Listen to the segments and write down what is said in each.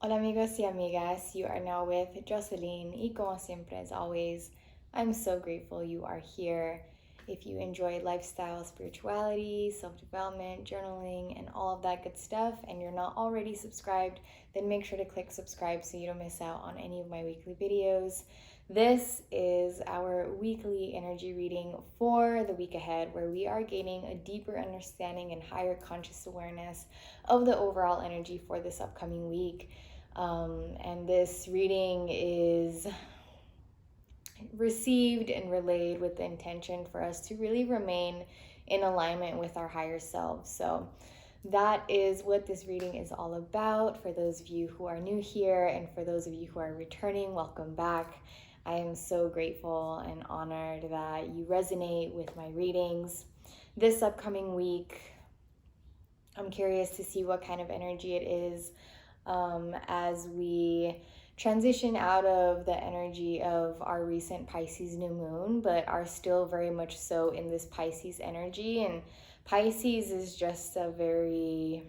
Hola amigos y amigas, you are now with Jocelyn y como siempre as always, I'm so grateful you are here. If you enjoy lifestyle, spirituality, self-development, journaling, and all of that good stuff, and you're not already subscribed, then make sure to click subscribe so you don't miss out on any of my weekly videos. This is our weekly energy reading for the week ahead, where we are gaining a deeper understanding and higher conscious awareness of the overall energy for this upcoming week. And this reading is received and relayed with the intention for us to really remain in alignment with our higher selves. So that is what this reading is all about. For those of you who are new here and for those of you who are returning, welcome back. I am so grateful and honored that you resonate with my readings. This upcoming week, I'm curious to see what kind of energy it is as we transition out of the energy of our recent Pisces new moon, but are still very much so in this Pisces energy. And Pisces is just a very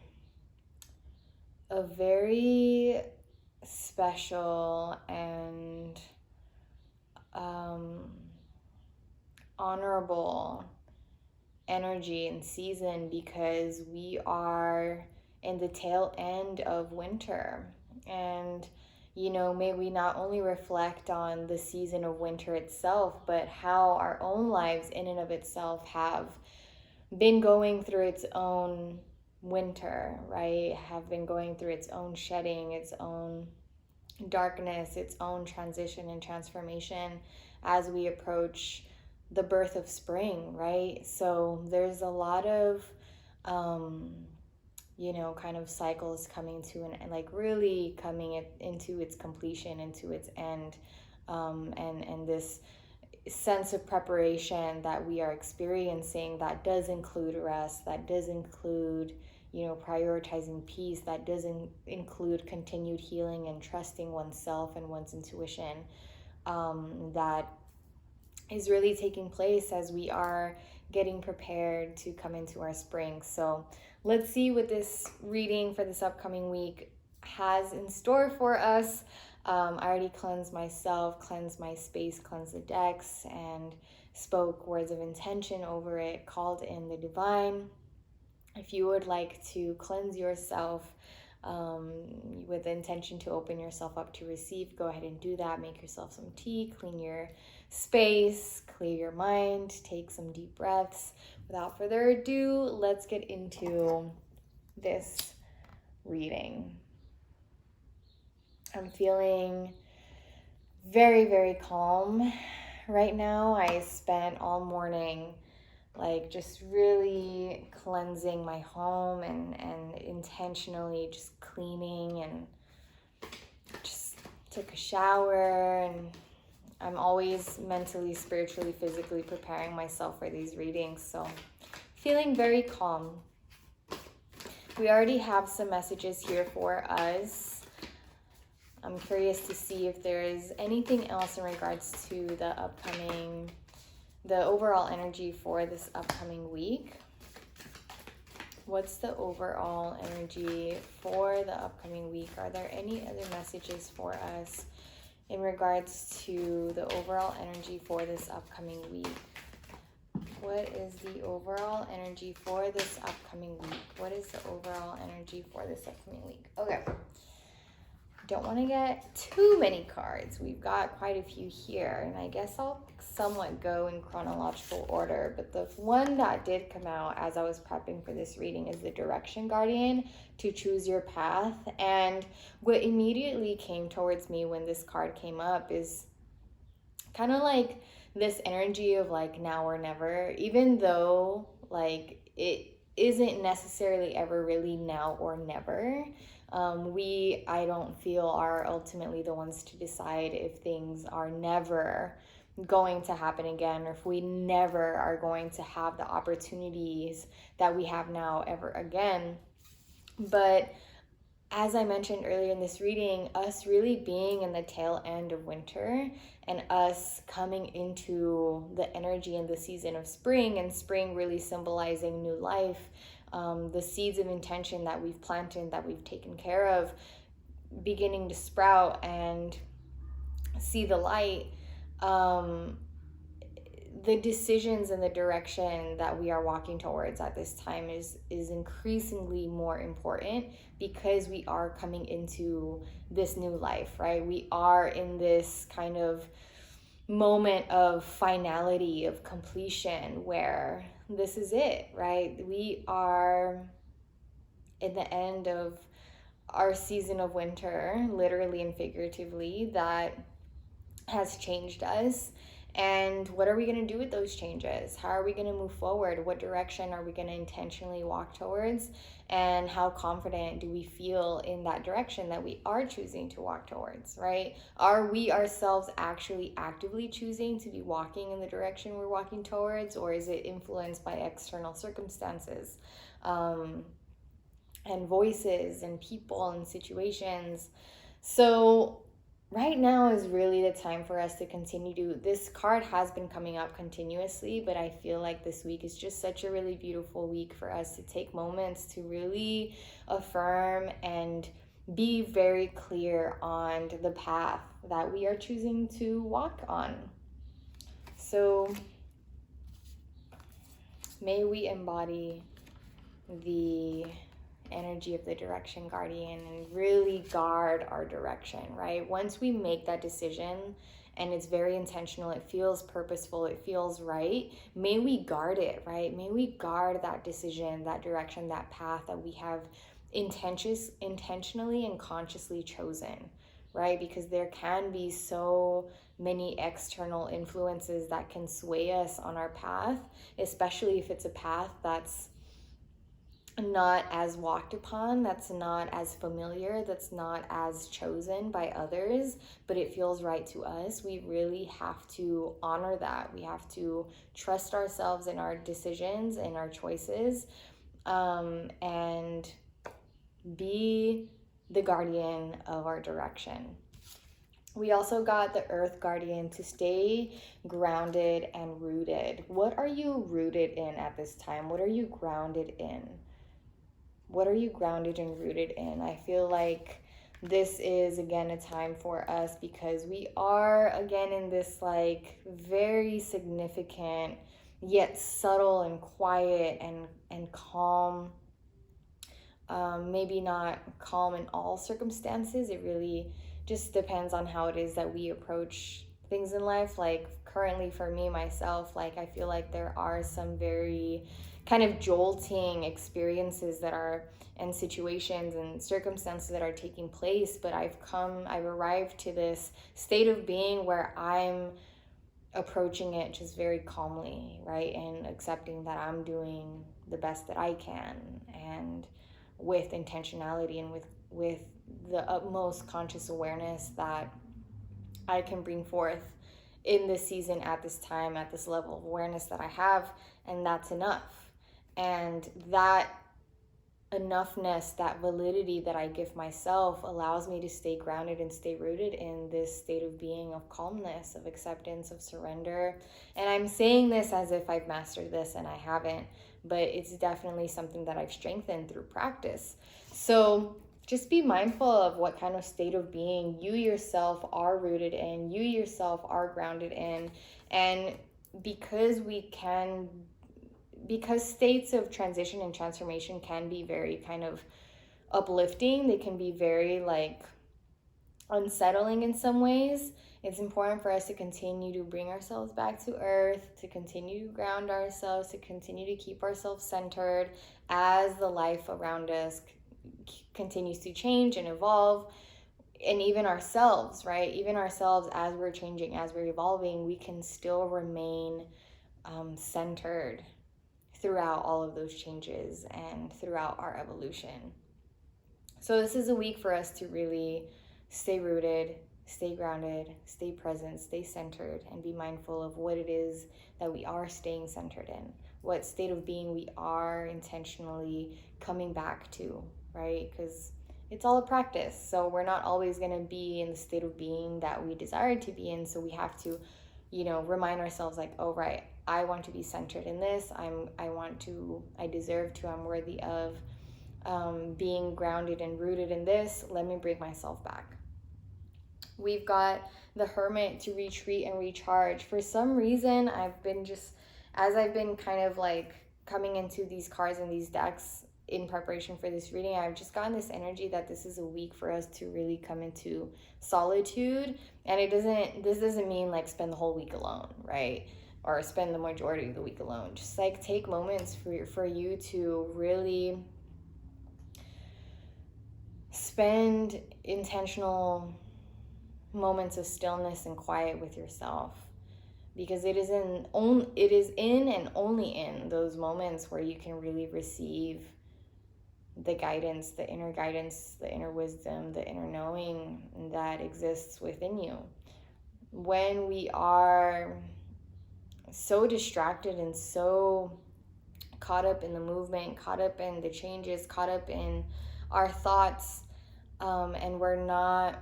special and honorable energy and season, because we are in the tail end of winter. And may we not only reflect on the season of winter itself, but how our own lives in and of itself have been going through its own winter, right? Have been going through its own shedding, its own darkness, its own transition and transformation as we approach the birth of spring, right? So there's a lot of kind of cycles coming to and like really coming into its completion, into its end, and this sense of preparation that we are experiencing, that does include rest, that does include prioritizing peace, that does include continued healing and trusting oneself and one's intuition, that is really taking place as we are getting prepared to come into our spring. So let's see what this reading for this upcoming week has in store for us. I already cleansed myself, cleansed my space, cleansed the decks, and spoke words of intention over it, called in the divine. If you would like to cleanse yourself with the intention to open yourself up to receive, go ahead and do that. Make yourself some tea, clean your space, clear your mind, take some deep breaths. Without further ado, let's get into this reading. I'm feeling very, very calm right now. I spent all morning just really cleansing my home and intentionally just cleaning, and just took a shower. And I'm always mentally, spiritually, physically preparing myself for these readings. So feeling very calm. We already have some messages here for us. I'm curious to see if there is anything else in regards to the overall energy for this upcoming week. What's the overall energy for the upcoming week? Are there any other messages for us in regards to the overall energy for this upcoming week? What is the overall energy for this upcoming week? What is the overall energy for this upcoming week? Okay. Don't want to get too many cards. We've got quite a few here, and I guess I'll somewhat go in chronological order. But the one that did come out as I was prepping for this reading is the Direction Guardian, to choose your path. And what immediately came towards me when this card came up is kind of like this energy of like now or never, even though like it isn't necessarily ever really now or never. I don't feel, are ultimately the ones to decide if things are never going to happen again, or if we never are going to have the opportunities that we have now ever again. But as I mentioned earlier in this reading, us really being in the tail end of winter and us coming into the energy and the season of spring, and spring really symbolizing new life, the seeds of intention that we've planted, that we've taken care of, beginning to sprout and see the light, the decisions and the direction that we are walking towards at this time is increasingly more important, because we are coming into this new life, right? We are in this kind of moment of finality, of completion, where this is it, right? We are in the end of our season of winter, literally and figuratively, that has changed us. And what are we going to do with those changes? How are we going to move forward? What direction are we going to intentionally walk towards? And how confident do we feel in that direction that we are choosing to walk towards, right? Are we ourselves actually actively choosing to be walking in the direction we're walking towards? Or is it influenced by external circumstances, and voices and people and situations? So right now is really the time for us to continue to, this card has been coming up continuously, but I feel like this week is just such a really beautiful week for us to take moments to really affirm and be very clear on the path that we are choosing to walk on. So may we embody the energy of the direction guardian and really guard our direction, right? Once we make that decision and it's very intentional, it feels purposeful, it feels right, may we guard it, right? May we guard that decision, that direction, that path that we have intentionally and consciously chosen, right? Because there can be so many external influences that can sway us on our path, especially if it's a path that's not as walked upon, that's not as familiar, that's not as chosen by others, but it feels right to us. We really have to honor that. We have to trust ourselves in our decisions and our choices, and be the guardian of our direction. We also got the Earth Guardian to stay grounded and rooted. What are you rooted in at this time? What are you grounded in? What are you grounded and rooted in? I feel like this is, again, a time for us, because we are, again, in this like very significant yet subtle and quiet and calm, maybe not calm in all circumstances. It really just depends on how it is that we approach things in life. Like currently for me, myself, like I feel like there are some very kind of jolting experiences that are, and situations and circumstances that are taking place, but I've arrived to this state of being where I'm approaching it just very calmly, right? And accepting that I'm doing the best that I can, and with intentionality, and with the utmost conscious awareness that I can bring forth in this season, at this time, at this level of awareness that I have, and that's enough. And that enoughness, that validity that I give myself, allows me to stay grounded and stay rooted in this state of being, of calmness, of acceptance, of surrender. And I'm saying this as if I've mastered this, and I haven't, but it's definitely something that I've strengthened through practice. So just be mindful of what kind of state of being you yourself are rooted in, you yourself are grounded in. And because states of transition and transformation can be very kind of uplifting, they can be very like unsettling in some ways. It's important for us to continue to bring ourselves back to earth, to continue to ground ourselves, to continue to keep ourselves centered as the life around us continues to change and evolve. And even ourselves, right? Even ourselves, as we're changing, as we're evolving, we can still remain centered throughout all of those changes and throughout our evolution. So this is a week for us to really stay rooted, stay grounded, stay present, stay centered, and be mindful of what it is that we are staying centered in, what state of being we are intentionally coming back to, right? Because it's all a practice. So we're not always going to be in the state of being that we desire to be in. So we have to, remind ourselves like, oh, right, I want to be centered in this. I deserve to, I'm worthy of. being grounded and rooted in this, let me bring myself back. We've got the Hermit, to retreat and recharge. For some reason, as I've been kind of like coming into these cards and these decks in preparation for this reading, I've just gotten this energy that this is a week for us to really come into solitude. And this doesn't mean like spend the whole week alone, right? Or spend the majority of the week alone. Just like take moments for you to really spend intentional moments of stillness and quiet with yourself, because it is in and only in those moments where you can really receive the guidance, the inner wisdom, the inner knowing that exists within you. When we are so distracted and so caught up in the movement, caught up in the changes, caught up in our thoughts, and we're not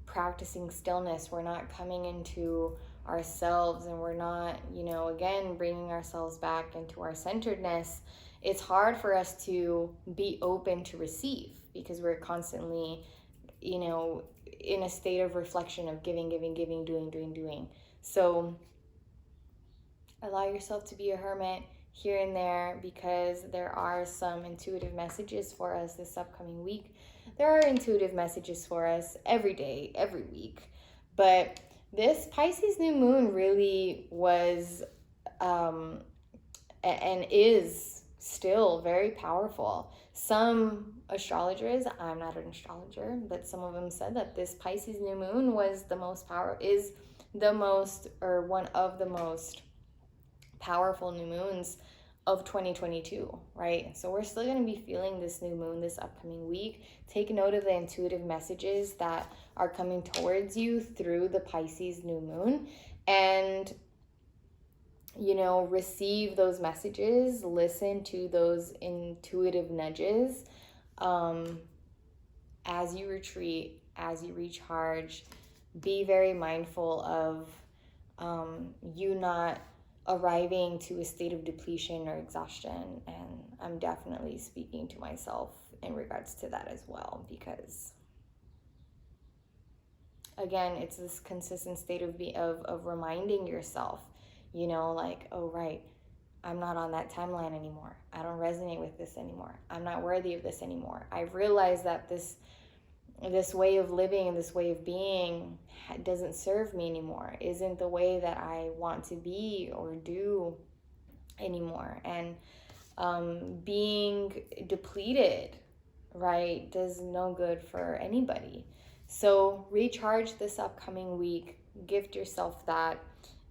practicing stillness, we're not coming into ourselves, and we're not, again, bringing ourselves back into our centeredness, it's hard for us to be open to receive, because we're constantly, in a state of reflection of giving, doing. So allow yourself to be a hermit here and there, because there are some intuitive messages for us this upcoming week. There are intuitive messages for us every day, every week. But this Pisces new moon really was and is still very powerful. Some astrologers, I'm not an astrologer, but some of them said that this Pisces new moon was one of the most powerful new moons of 2022, right? So we're still going to be feeling this new moon this upcoming week. Take note of the intuitive messages that are coming towards you through the Pisces new moon, and receive those messages, listen to those intuitive nudges as you retreat, as you recharge. Be very mindful of you not arriving to a state of depletion or exhaustion. And I'm definitely speaking to myself in regards to that as well, because again, it's this consistent state of reminding yourself, like, oh, right, I'm not on that timeline anymore. I don't resonate with this anymore. I'm not worthy of this anymore. I've realized that this way of living and this way of being doesn't serve me anymore, isn't the way that I want to be or do anymore. And being depleted, right, does no good for anybody. So recharge this upcoming week, gift yourself that,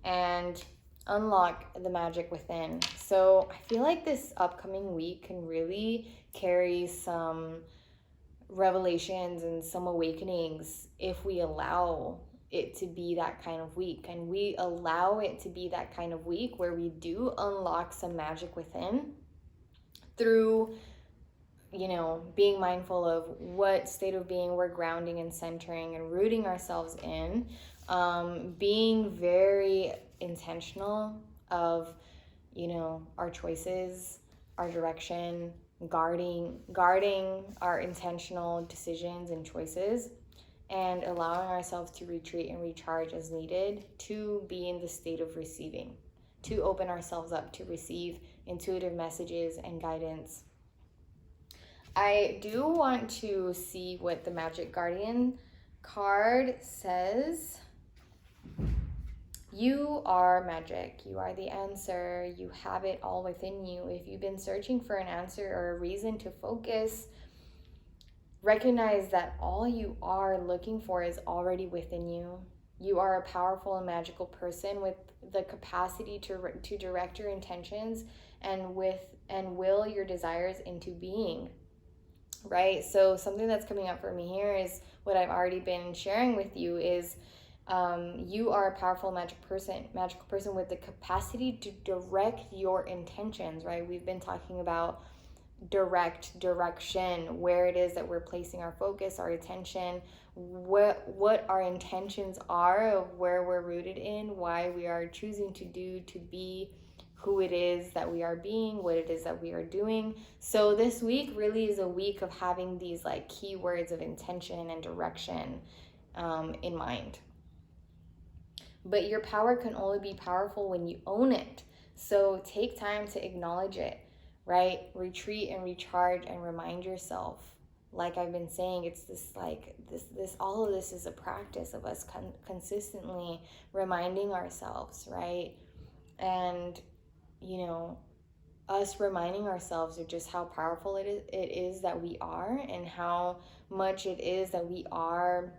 and unlock the magic within. So I feel like this upcoming week can really carry some revelations and some awakenings if we allow it to be that kind of week. And we allow it to be that kind of week where we do unlock some magic within through being mindful of what state of being we're grounding and centering and rooting ourselves in, being very intentional of our choices, our direction, guarding our intentional decisions and choices, and allowing ourselves to retreat and recharge as needed to be in the state of receiving, to open ourselves up to receive intuitive messages and guidance. I do want to see what the Magic Guardian card says. You are magic. You are the answer. You have it all within you. If you've been searching for an answer or a reason to focus, recognize that all you are looking for is already within you. You are a powerful and magical person with the capacity to direct your intentions and will your desires into being. Right? So something that's coming up for me here is what I've already been sharing with you is you are a powerful magical person with the capacity to direct your intentions, right? We've been talking about direction, where it is that we're placing our focus, our attention, what our intentions are of where we're rooted in, why we are choosing to do, to be who it is that we are being, what it is that we are doing. So this week really is a week of having these like keywords of intention and direction in mind. But your power can only be powerful when you own it. So take time to acknowledge it, right? Retreat and recharge and remind yourself. Like I've been saying, it's this like this all of this is a practice of us consistently reminding ourselves, right? And us reminding ourselves of just how powerful it is that we are, and how much it is that we are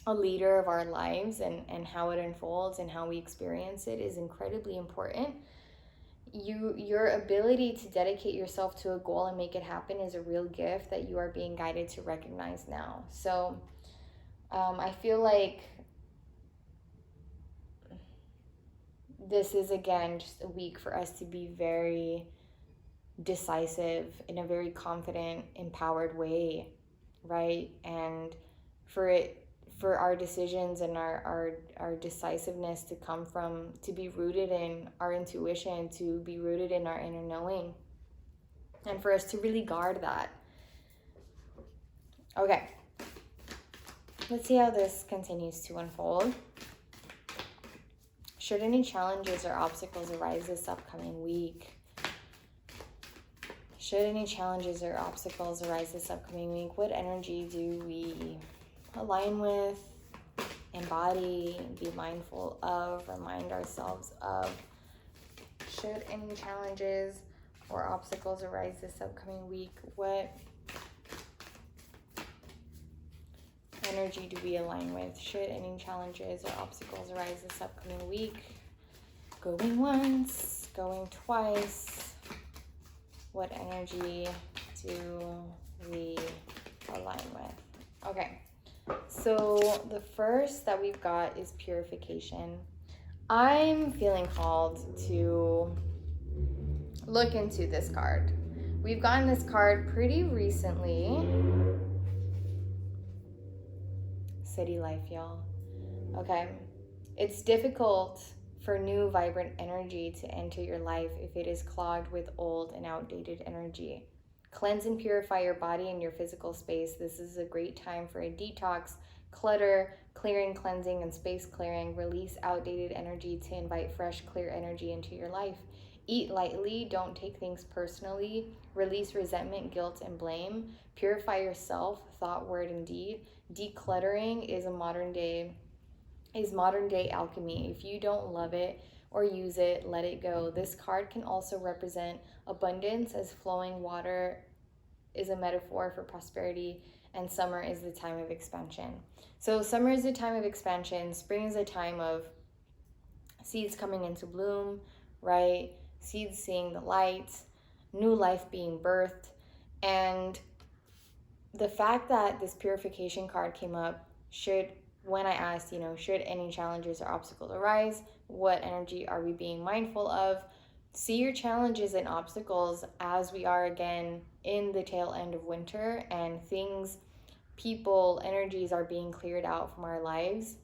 a leader of our lives, and how it unfolds and how we experience it is incredibly important. Your ability to dedicate yourself to a goal and make it happen is a real gift that you are being guided to recognize now. So I feel like this is, again, just a week for us to be very decisive in a very confident, empowered way, right? And for our decisions and our decisiveness to come from, to be rooted in our intuition, to be rooted in our inner knowing, and for us to really guard that. Okay, let's see how this continues to unfold. Should any challenges or obstacles arise this upcoming week? Should any challenges or obstacles arise this upcoming week, what energy do we align with, embody, be mindful of, remind ourselves of? Should any challenges or obstacles arise this upcoming week, what energy do we align with? Should any challenges or obstacles arise this upcoming week? Going once, going twice. What energy do we align with? Okay, so the first that we've got is purification. I'm feeling called to look into this card. We've gotten this card pretty recently. City life, y'all. Okay, it's difficult for new, vibrant energy to enter your life if it is clogged with old and outdated energy. Cleanse and purify your body and your physical space. This is a great time for a detox, clutter, clearing, cleansing, and space clearing. Release outdated energy to invite fresh, clear energy into your life. Eat lightly. Don't take things personally. Release resentment, guilt, and blame. Purify yourself, thought, word, and deed. Decluttering is modern day alchemy. If you don't love it or use it, let it go. This card can also represent abundance, as flowing water is a metaphor for prosperity, and summer is the time of expansion. So summer is the time of expansion. Spring is a time of seeds coming into bloom, right? Seeds seeing the light, new life being birthed. And the fact that this purification card came up when I asked, should any challenges or obstacles arise, what energy are we being mindful of? See your challenges and obstacles as we are, again, in the tail end of winter, and people, energies are being cleared out from our lives.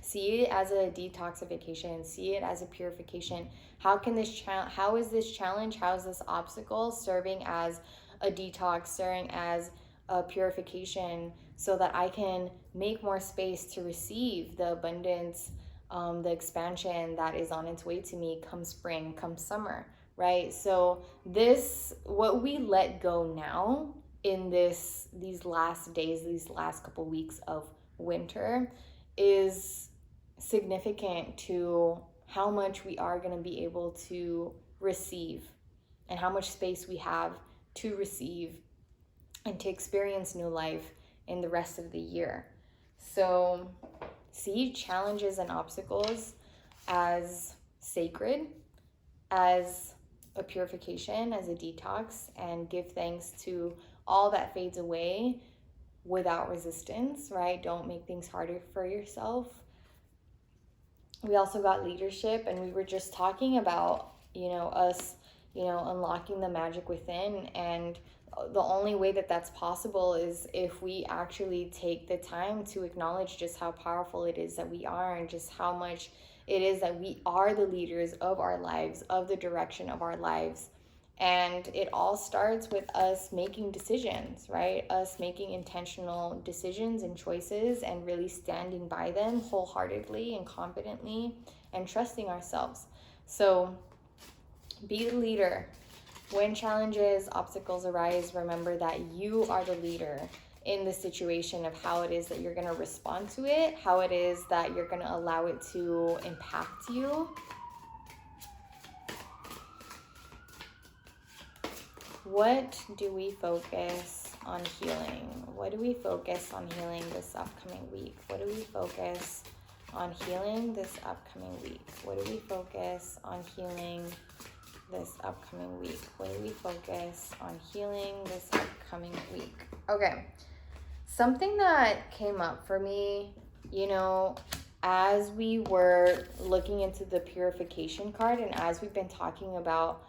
See it as a detoxification. See it as a purification. How is this challenge, how is this obstacle serving as a detox, serving as a purification, so that I can make more space to receive the abundance, the expansion that is on its way to me come spring, come summer, right? So what we let go now in these last days, these last couple weeks of winter, is significant to how much we are going to be able to receive, and how much space we have to receive and to experience new life in the rest of the year. So see challenges and obstacles as sacred, as a purification, as a detox, and give thanks to all that fades away without resistance, right? Don't make things harder for yourself. We also got leadership, and we were just talking about, us, unlocking the magic within, and the only way that that's possible is if we actually take the time to acknowledge just how powerful it is that we are, and just how much It is that we are the leaders of our lives, of the direction of our lives. And it all starts with us making decisions, right? Us making intentional decisions and choices and really standing by them wholeheartedly and confidently and trusting ourselves. So be the leader. When challenges, obstacles arise, remember that you are the leader in the situation of how it is that you're going to respond to it, how it is that you're going to allow it to impact you. What do we focus on healing? What do we focus on healing this upcoming week? What do we focus on healing this upcoming week? What do we focus on healing this upcoming week? What do we focus on healing this upcoming week? Okay. Something that came up for me, as we were looking into the purification card and as we've been talking about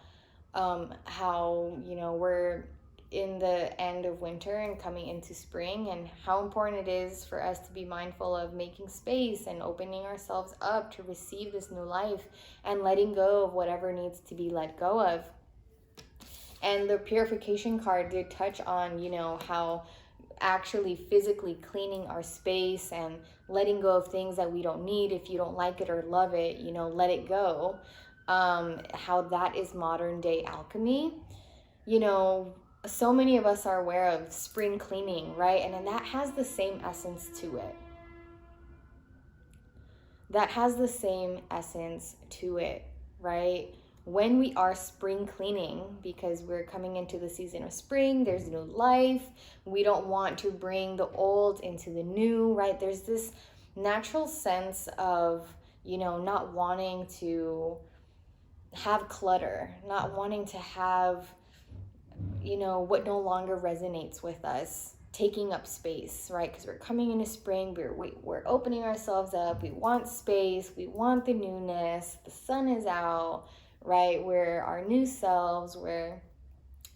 how, we're in the end of winter and coming into spring, and how important it is for us to be mindful of making space and opening ourselves up to receive this new life and letting go of whatever needs to be let go of. And the purification card did touch on, how actually physically cleaning our space and letting go of things that we don't need. If you don't like it or love it, let it go. How that is modern day alchemy. So many of us are aware of spring cleaning, right? And then that has the same essence to it. Right? When we are spring cleaning, because we're coming into the season of spring, there's new life. We don't want to bring the old into the new, right? There's this natural sense of, not wanting to have clutter, not wanting to have, what no longer resonates with us taking up space, right? Because we're coming into spring, we're opening ourselves up, we want space, we want the newness, the sun is out, right? We're our new selves, we're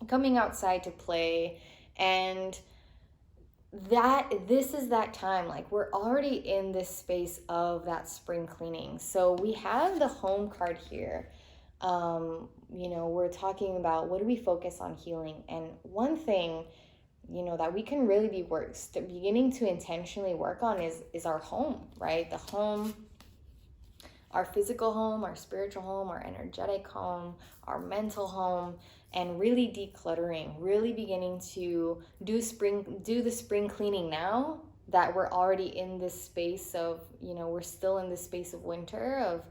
coming outside to play, and this is that time. Like, we're already in this space of that spring cleaning. So we have the home card here. We're talking about what do we focus on healing, and one thing that we can really be beginning to intentionally work on is our home, right? The home, our physical home, our spiritual home, our energetic home, our mental home, and really decluttering, really beginning to do the spring cleaning now that we're already in this space of, we're still in this space of winter,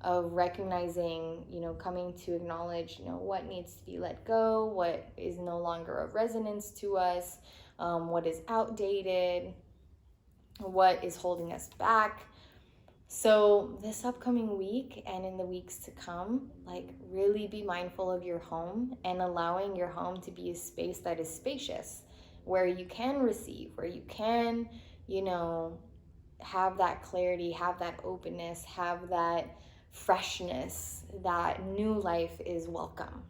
of recognizing, coming to acknowledge, what needs to be let go, what is no longer of resonance to us, what is outdated, what is holding us back. So this upcoming week and in the weeks to come, really be mindful of your home and allowing your home to be a space that is spacious, where you can receive, where you can, have that clarity, have that openness, have that freshness, that new life is welcome.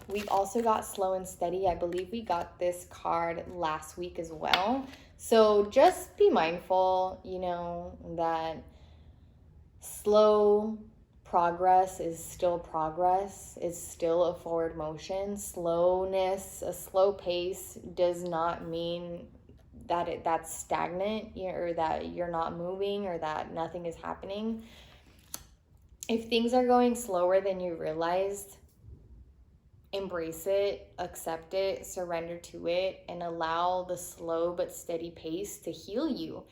We've also got slow and steady. I believe we got this card last week as well. So just be mindful, that slow progress is still progress, is still a forward motion. Slowness, a slow pace does not mean that that's stagnant, or that you're not moving, or that nothing is happening. If things are going slower than you realized, embrace it, accept it, surrender to it, and allow the slow but steady pace to heal you,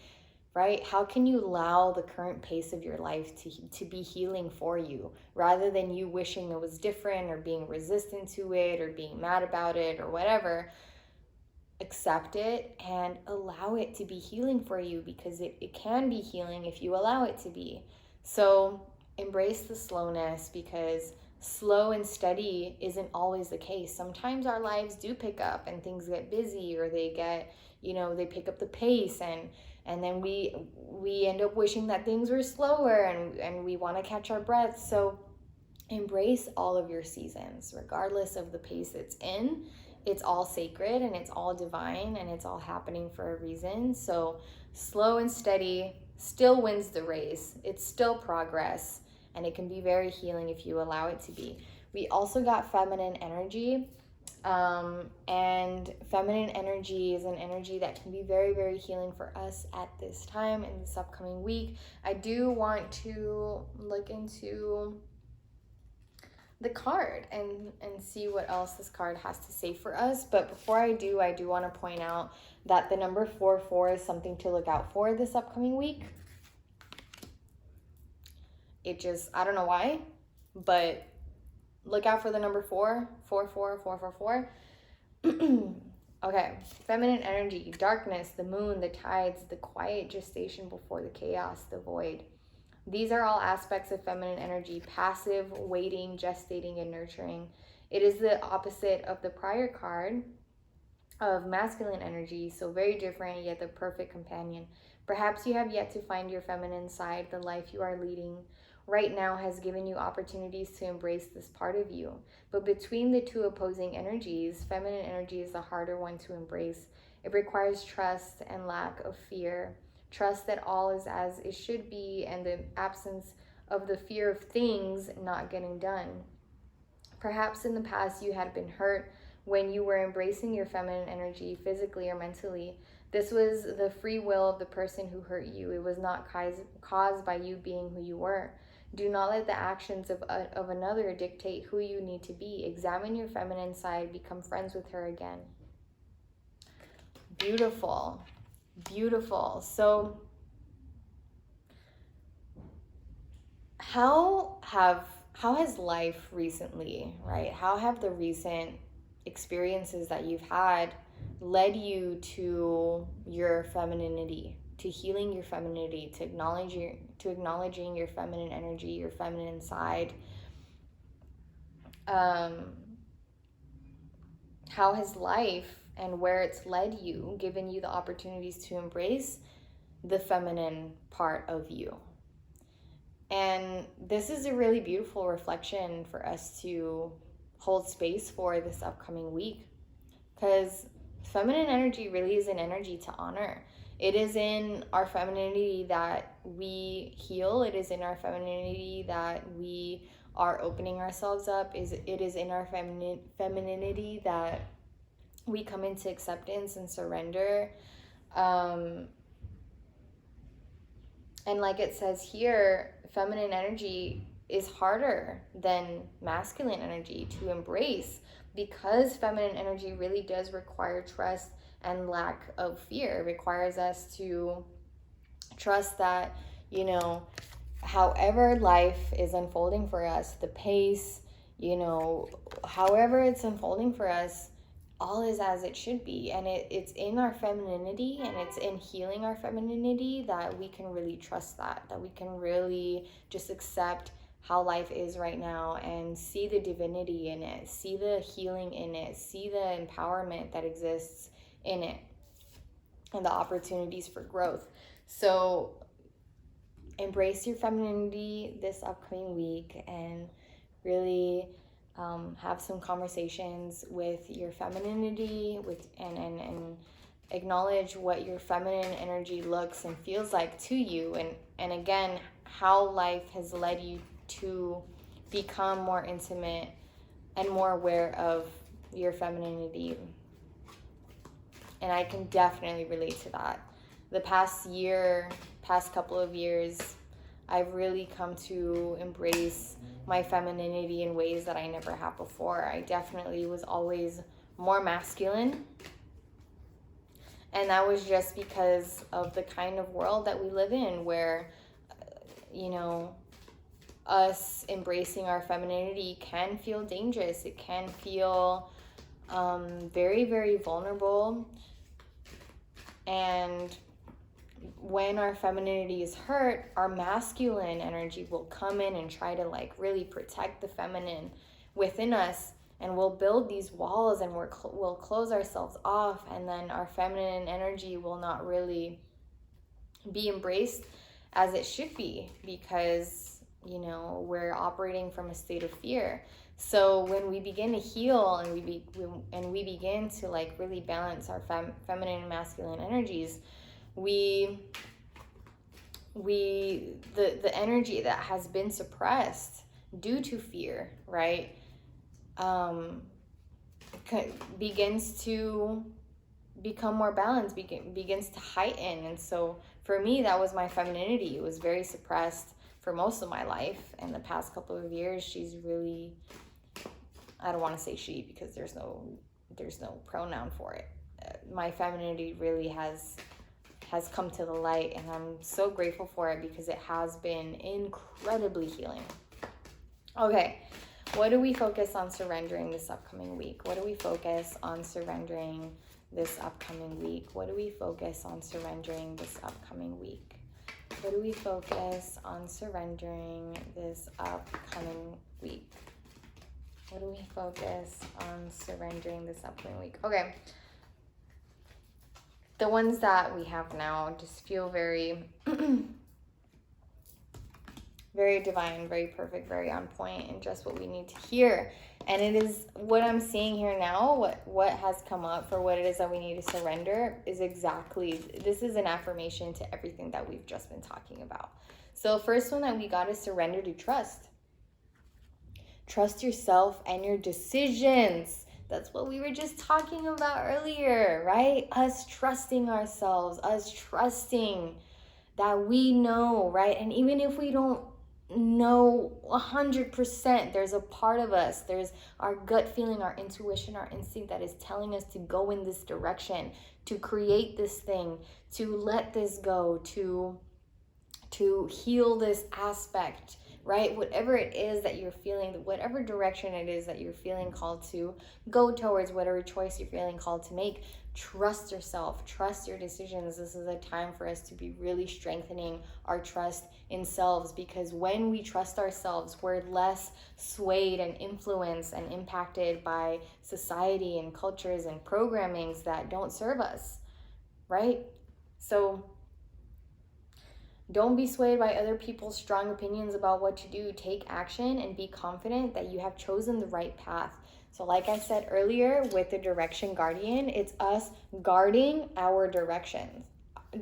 right? How can you allow the current pace of your life to be healing for you, rather than you wishing it was different or being resistant to it or being mad about it or whatever? Accept it and allow it to be healing for you, because it can be healing if you allow it to be. So embrace the slowness, because slow and steady isn't always the case. Sometimes our lives do pick up and things get busy, or they get, they pick up the pace, and then we end up wishing that things were slower, and we want to catch our breath. So embrace all of your seasons, regardless of the pace it's in. It's all sacred and it's all divine and it's all happening for a reason. So slow and steady, still wins the race. It's still progress, and it can be very healing if you allow it to be. We also got feminine energy. And feminine energy is an energy that can be very, very healing for us at this time in this upcoming week. I do want to look into the card and see what else this card has to say for us. But before I do want to point out that the number 44 is something to look out for this upcoming week. It just, I don't know why, but look out for the number 4, 4, 4, 4, 4, 4. Okay, feminine energy, darkness, the moon, the tides, the quiet gestation before the chaos, the void. These are all aspects of feminine energy: passive, waiting, gestating, and nurturing. It is the opposite of the prior card of masculine energy, so very different, yet the perfect companion. Perhaps you have yet to find your feminine side. The life you are leading right now has given you opportunities to embrace this part of you. But between the two opposing energies, feminine energy is the harder one to embrace. It requires trust and lack of fear. Trust that all is as it should be, and the absence of the fear of things not getting done. Perhaps in the past you had been hurt when you were embracing your feminine energy, physically or mentally. This was the free will of the person who hurt you. It was not caused by you being who you were. Do not let the actions of another dictate who you need to be. Examine your feminine side. Become friends with her again. Beautiful. Beautiful. So how has life recently, right? How have the recent experiences that you've had led you to your femininity, to healing your femininity, to acknowledging your feminine energy, your feminine side? How has life and where it's led you given you the opportunities to embrace the feminine part of you? And this is a really beautiful reflection for us to hold space for this upcoming week, because feminine energy really is an energy to honor. It is in our femininity that we heal. It is in our femininity that we are opening ourselves up. It is in our femininity that we come into acceptance and surrender. And like it says here, feminine energy is harder than masculine energy to embrace, because feminine energy really does require trust and lack of fear. It requires us to trust that, however life is unfolding for us, the pace, however it's unfolding for us, all is as it should be. And it's in our femininity, and it's in healing our femininity that we can really trust that we can really just accept how life is right now and see the divinity in it, see the healing in it, see the empowerment that exists in it, and the opportunities for growth. So embrace your femininity this upcoming week, and really have some conversations with your femininity, and acknowledge what your feminine energy looks and feels like to you, and again, how life has led you to become more intimate and more aware of your femininity. And I can definitely relate to that. The past couple of years, I've really come to embrace my femininity in ways that I never have before. I definitely was always more masculine. And that was just because of the kind of world that we live in, where, us embracing our femininity can feel dangerous. It can feel very, very vulnerable. And when our femininity is hurt, our masculine energy will come in and try to really protect the feminine within us, and we'll build these walls, and we'll close ourselves off, and then our feminine energy will not really be embraced as it should be, because we're operating from a state of fear. So when we begin to heal, and we begin to really balance our feminine and masculine energies, we the energy that has been suppressed due to fear, right, begins to become more balanced, begins to heighten. And so for me, that was my femininity. It was very suppressed for most of my life. And the past couple of years, she's really, I don't want to say she because there's no pronoun for it. My femininity really has come to the light, and I'm so grateful for it because it has been incredibly healing. Okay, what do we focus on surrendering this upcoming week? What do we focus on surrendering this upcoming week? What do we focus on surrendering this upcoming week? What do we focus on surrendering this upcoming week? What do we focus on surrendering this upcoming week? Okay. The ones that we have now just feel very, very divine, very perfect, very on point, and just what we need to hear. And it is what I'm seeing here now, what has come up for what it is that we need to surrender is exactly, this is an affirmation to everything that we've just been talking about. So first one that we got is surrender to trust. Trust yourself and your decisions. That's what we were just talking about earlier, right? Us trusting ourselves, us trusting that we know, right? And even if we don't know 100%, there's a part of us, there's our gut feeling, our intuition, our instinct that is telling us to go in this direction, to create this thing, to let this go, to heal this aspect, right? Whatever it is that you're feeling, whatever direction it is that you're feeling called to go towards, whatever choice you're feeling called to make, trust yourself, trust your decisions. This is a time for us to be really strengthening our trust in selves, because when we trust ourselves, we're less swayed and influenced and impacted by society and cultures and programmings that don't serve us, right? So don't be swayed by other people's strong opinions about what to do. Take action and be confident that you have chosen the right path. So like I said earlier with the direction guardian, it's us guarding our directions,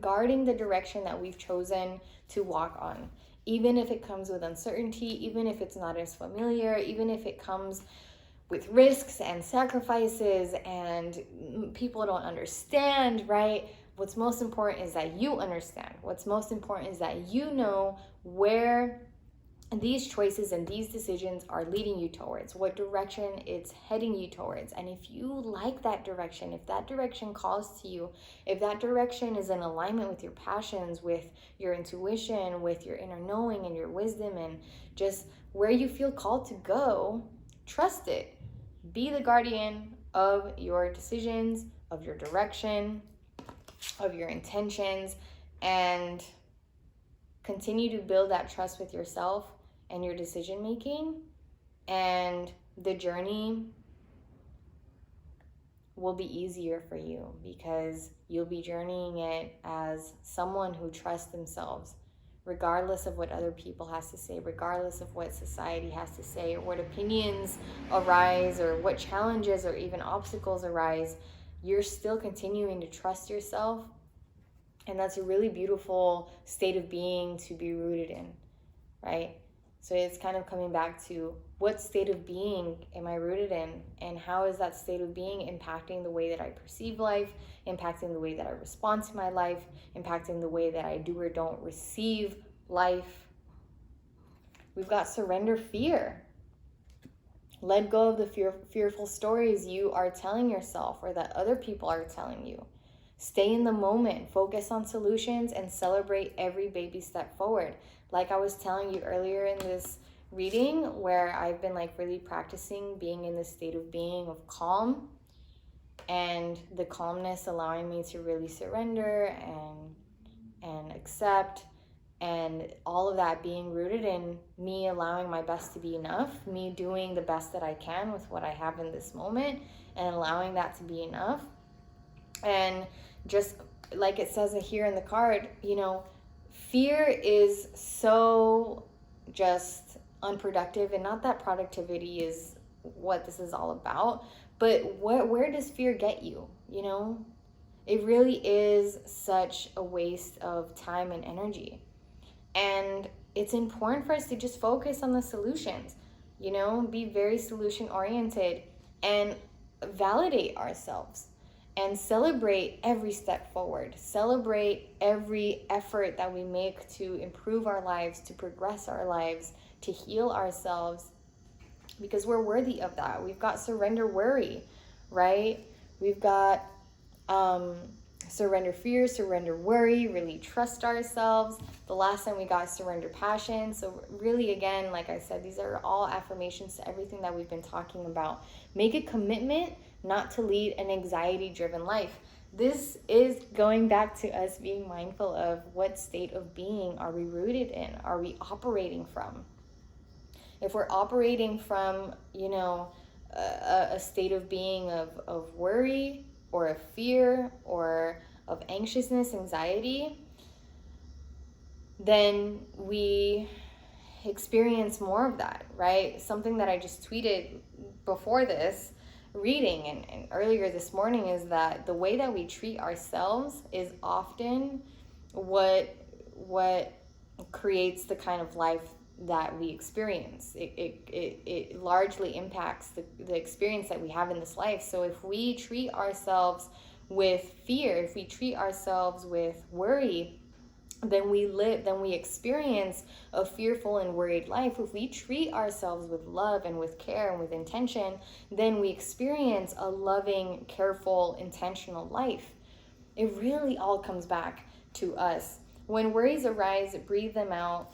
guarding the direction that we've chosen to walk on. Even if it comes with uncertainty, even if it's not as familiar, even if it comes with risks and sacrifices and people don't understand, right? What's most important is that you understand. What's most important is that you know where these choices and these decisions are leading you towards, what direction it's heading you towards. And if you like that direction, if that direction calls to you, if that direction is in alignment with your passions, with your intuition, with your inner knowing and your wisdom and just where you feel called to go, trust it. Be the guardian of your decisions, of your direction, of your intentions, and continue to build that trust with yourself and your decision making, and the journey will be easier for you because you'll be journeying it as someone who trusts themselves, regardless of what other people has to say, regardless of what society has to say, or what opinions arise, or what challenges or even obstacles arise. You're still continuing to trust yourself, and that's a really beautiful state of being to be rooted in, right? So it's kind of coming back to what state of being am I rooted in, and how is that state of being impacting the way that I perceive life, impacting the way that I respond to my life, impacting the way that I do or don't receive life. We've got surrender fear. Let go of the fearful stories you are telling yourself or that other people are telling you. Stay in the moment, focus on solutions, and celebrate every baby step forward. Like I was telling you earlier in this reading, where I've been really practicing being in this state of being of calm, and the calmness allowing me to really surrender and accept, and all of that being rooted in me allowing my best to be enough, me doing the best that I can with what I have in this moment, and allowing that to be enough. And just like it says here in the card, fear is so just unproductive, and not that productivity is what this is all about, but where does fear get you? It really is such a waste of time and energy. And it's important for us to just focus on the solutions, be very solution oriented and validate ourselves and celebrate every step forward. Celebrate every effort that we make to improve our lives, to progress our lives, to heal ourselves, because we're worthy of that. We've got surrender worry, right? We've got surrender fear, surrender worry, really trust ourselves. The last time we got surrender passion. So really, again, like I said, these are all affirmations to everything that we've been talking about. Make a commitment not to lead an anxiety-driven life. This is going back to us being mindful of what state of being are we rooted in? Are we operating from? If we're operating from, a state of being of worry or of fear or of anxiousness, anxiety, then we experience more of that, right? Something that I just tweeted before this reading and earlier this morning is that the way that we treat ourselves is often what creates the kind of life that we experience. It largely impacts the experience that we have in this life. So if we treat ourselves with fear, if we treat ourselves with worry, then we experience a fearful and worried life. If we treat ourselves with love and with care and with intention, then we experience a loving, careful, intentional life. It really all comes back to us. When worries arise, breathe them out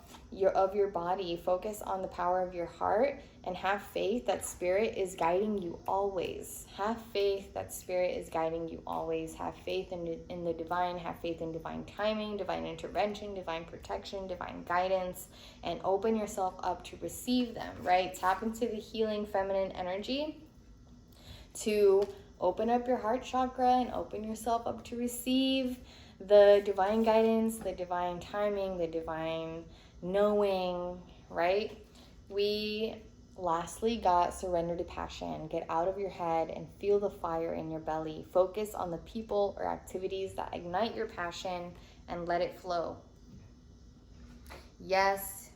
of your body. Focus on the power of your heart and have faith that Spirit is guiding you always. Have faith that Spirit is guiding you always. Have faith in the divine. Have faith in divine timing, divine intervention, divine protection, divine guidance, and open yourself up to receive them, right? Tap into the healing feminine energy to open up your heart chakra and open yourself up to receive the divine guidance, the divine timing, the divine knowing, right? We lastly got surrender to passion. Get out of your head and feel the fire in your belly. Focus on the people or activities that ignite your passion and let it flow. Yes,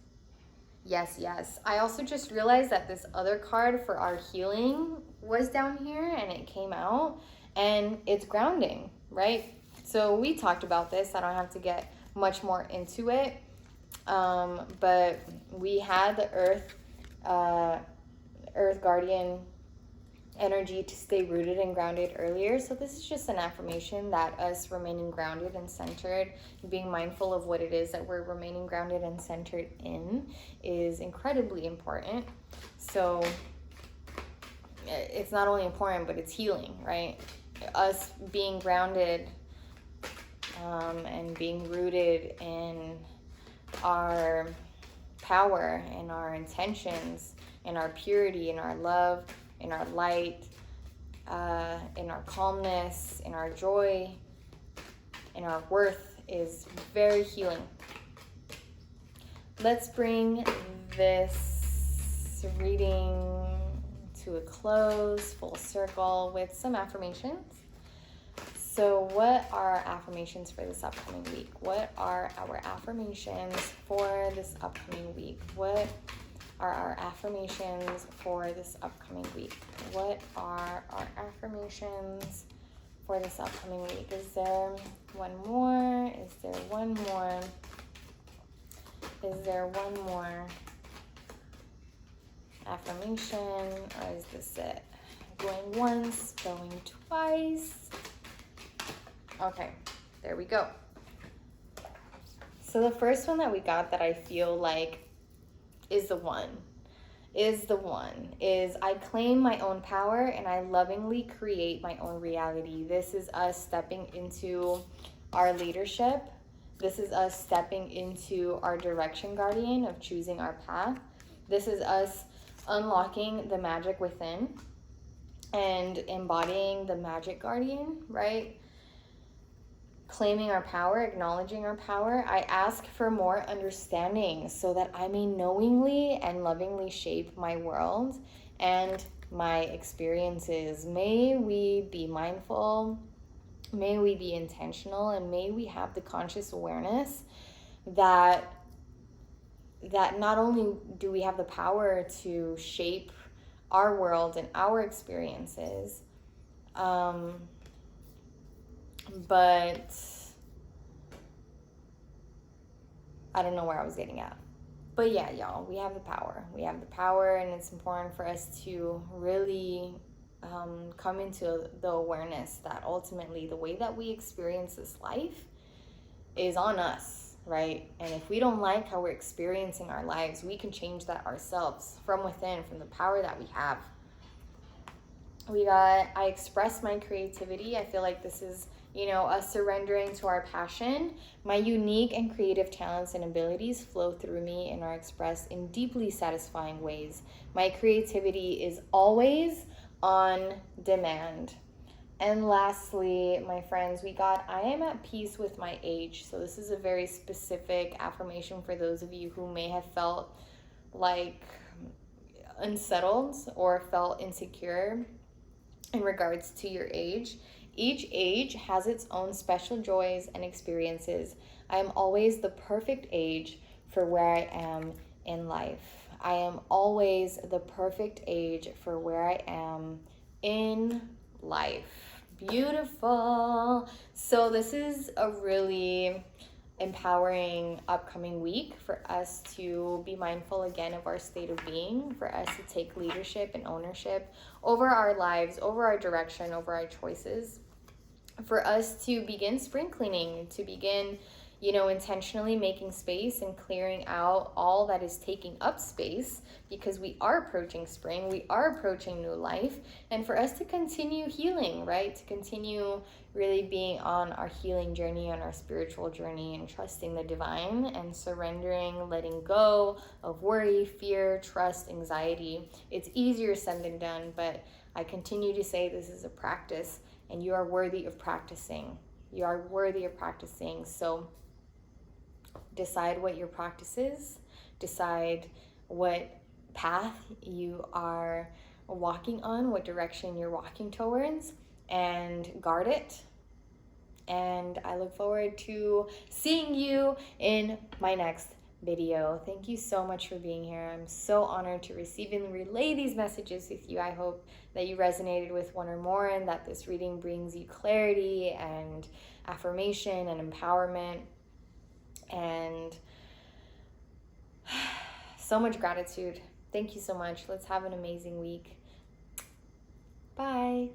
yes, yes. I also just realized that this other card for our healing was down here and it came out, and it's grounding, right? So we talked about this. I don't have to get much more into it. But we had the earth guardian energy to stay rooted and grounded earlier. So this is just an affirmation that us remaining grounded and centered, being mindful of what it is that we're remaining grounded and centered in, is incredibly important. So it's not only important, but it's healing, right? Us being grounded and being rooted in our power, in our intentions, in our purity, in our love, in our light, in our calmness, in our joy, in our worth is very healing. Let's bring this reading to a close, full circle, with some affirmations. So what are our affirmations for this upcoming week? What are our affirmations for this upcoming week? What are our affirmations for this upcoming week? What are our affirmations for this upcoming week? Is there one more? Is there one more? Is there one more affirmation? Or is this it? Going once, going twice. Okay, there we go. So the first one that we got that I feel like is the one, is I claim my own power and I lovingly create my own reality. This is us stepping into our leadership. This is us stepping into our direction guardian of choosing our path. This is us unlocking the magic within and embodying the magic guardian, right? Claiming our power, acknowledging our power. I ask for more understanding so that I may knowingly and lovingly shape my world and my experiences. May we be mindful, may we be intentional, and may we have the conscious awareness that that not only do we have the power to shape our world and our experiences, but I don't know where I was getting at. But yeah, y'all, we have the power. We have the power, and it's important for us to really come into the awareness that ultimately the way that we experience this life is on us, right? And if we don't like how we're experiencing our lives, we can change that ourselves from within, from the power that we have. We got, I express my creativity. I feel like this is, us surrendering to our passion. My unique and creative talents and abilities flow through me and are expressed in deeply satisfying ways. My creativity is always on demand. And lastly, my friends, we got, I am at peace with my age. So this is a very specific affirmation for those of you who may have felt like unsettled or felt insecure in regards to your age. Each age has its own special joys and experiences. I am always the perfect age for where I am in life. I am always the perfect age for where I am in life. Beautiful. So this is a really empowering upcoming week for us to be mindful again of our state of being, for us to take leadership and ownership over our lives, over our direction, over our choices, for us to begin spring cleaning, to begin, intentionally making space and clearing out all that is taking up space, because we are approaching spring, we are approaching new life, and for us to continue healing, right? To continue really being on our healing journey, on our spiritual journey, and trusting the divine and surrendering, letting go of worry, fear, trust, anxiety. It's easier said than done, but I continue to say this is a practice, and you are worthy of practicing. You are worthy of practicing. So decide what your practice is. Decide what path you are walking on, what direction you're walking towards, and guard it. And I look forward to seeing you in my next video. Thank you so much for being here. I'm so honored to receive and relay these messages with you. I hope that you resonated with one or more, and that this reading brings you clarity and affirmation and empowerment and so much gratitude. Thank you so much. Let's have an amazing week. Bye.